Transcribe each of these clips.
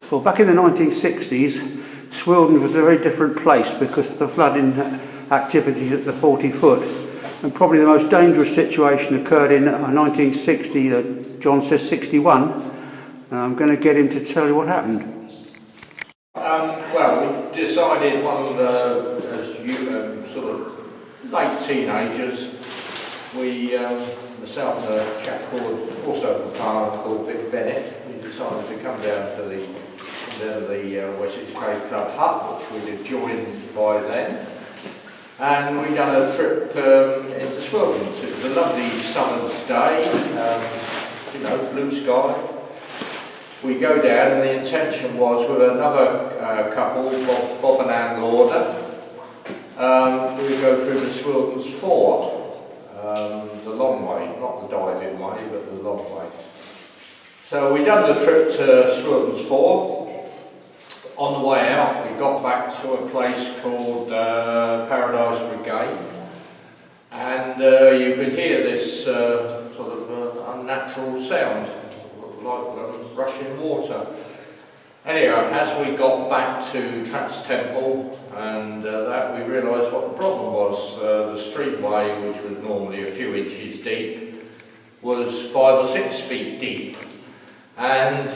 Well, back in the 1960s, Swildon was a very different place because of the flooding activities at the 40 foot. And probably the most dangerous situation occurred in 1960, John says 61. I'm going to get him to tell you what happened. Well, we decided as sort of late teenagers, myself and a chap also a farmer called Vic Bennett, we decided to come down to the Wessex Cave Club hut, which we'd have joined by then, and we'd done a trip into Swildon. It was a lovely summer's day, blue sky. We go down, and the intention was with another couple, Bob and Ann Lauder, we would go through the Swildon's Four, the long way, not the diving way, but the long way. So we done the trip to Swildon's Four. On the way out, we got back to a place called Paradise Regain, and you could hear this sort of unnatural sound, like rushing water. Anyhow, as we got back to Tracks Temple and that, we realised what the problem was. The streamway, which was normally a few inches deep, was 5 or 6 feet deep, and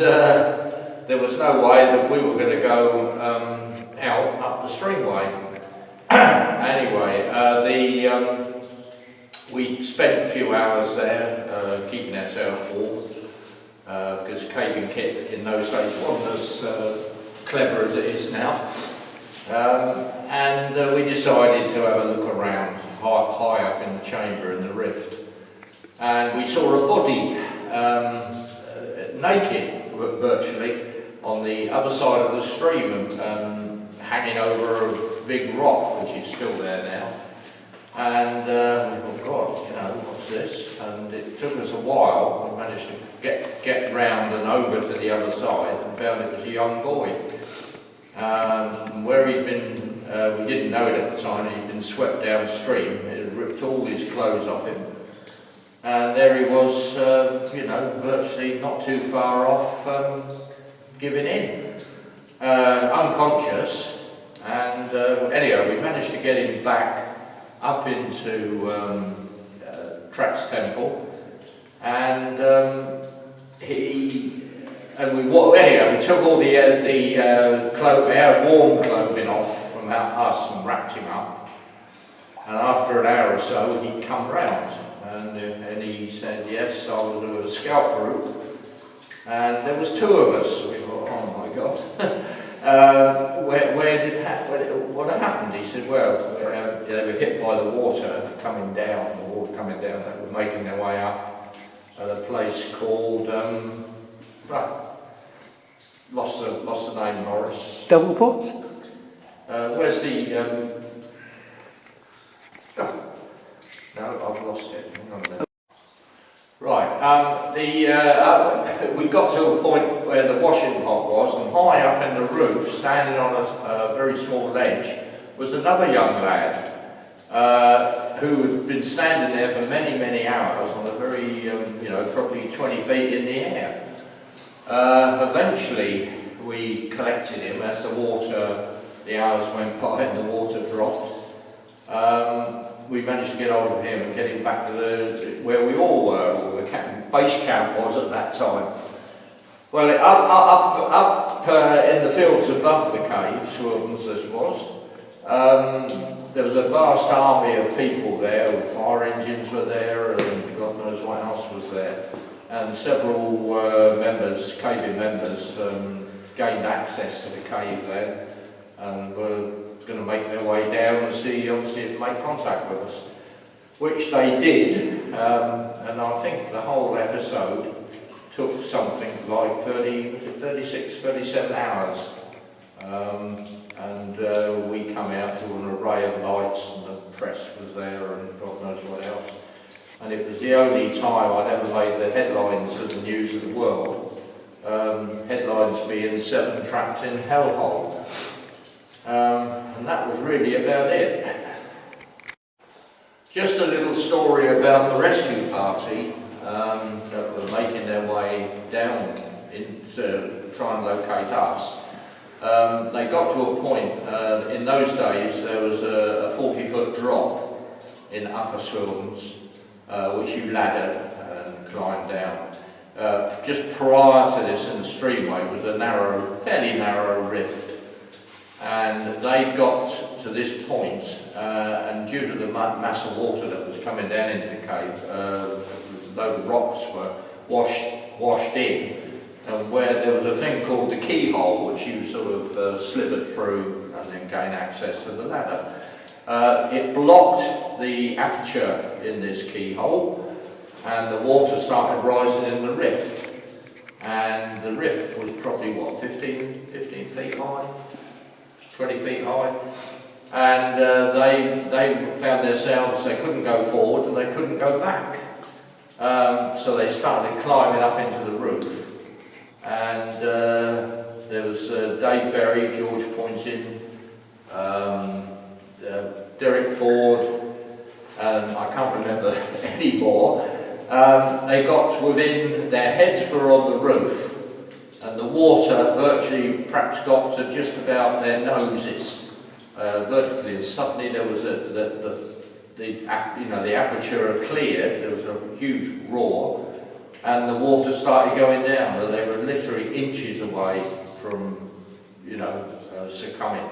there was no way that we were going to go out up the streamway. Anyway, we spent a few hours there keeping ourselves warm, because caving kit in those days wasn't as clever as it is now. And we decided to have a look around high up in the chamber in the rift. And we saw a body, naked virtually, on the other side of the stream, hanging over a big rock, which is still there now. And we thought, God, what's this? And it took us a while. We managed to get round and over to the other side and found it was a young boy. Where he'd been, we didn't know it at the time, he'd been swept downstream. It had ripped all his clothes off him. And there he was, virtually not too far off, giving in, unconscious. And anyhow, we managed to get him back up into Tracks Temple, and we took all our warm clothing off from us and wrapped him up. And after an hour or so, he'd come round, and he said, yes, I was with a scout group, and there was 2 of us. We thought, oh my God. What happened? He said, well, they were hit by the water coming down, that was making their way up at a place called, lost the name, Morris. Double Pots? Where's the, no, I've lost it. Hang on a minute. Right, we got to a point where the washing pot was, and high up in the roof, standing on a very small ledge, was another young lad who had been standing there for many, many hours on a very, probably 20 feet in the air. Eventually, we collected him as the hours went by and the water dropped. We managed to get hold of him and get him back to where we all were, or the base camp was at that time. Well, up in the fields above the cave, Swildon's as was, there was a vast army of people there, fire engines were there, and God knows what else was there. And several caving members, gained access to the cave then, and were going to make their way down and see if make contact with us, which they did, and I think the whole episode took something like 37 hours, and we come out to an array of lights, and the press was there and God knows what else, and it was the only time I'd ever made the headlines of the news of the world, headlines being 7 trapped in hellhole. And that was really about it. Just a little story about the rescue party that were making their way down to try and locate us. They got to a point, in those days there was a 40-foot drop in Upper Swildons, which you laddered and climbed down. Just prior to this in the streamway was a fairly narrow rift. And they got to this point, and due to the mass of water that was coming down into the cave, those rocks were washed in, and where there was a thing called the keyhole, which you sort of slithered through and then gain access to the ladder. It blocked the aperture in this keyhole, and the water started rising in the rift. And the rift was probably, what, 15 feet high? 20 feet high, and they found themselves, they couldn't go forward and they couldn't go back. So they started climbing up into the roof, and there was Dave Berry, George Poynton, Derek Ford, and I can't remember any more. They got within, their heads were on the roof, and the water virtually perhaps got to just about their noses vertically, and suddenly there was the aperture had cleared. There was a huge roar, and the water started going down. They were literally inches away from succumbing.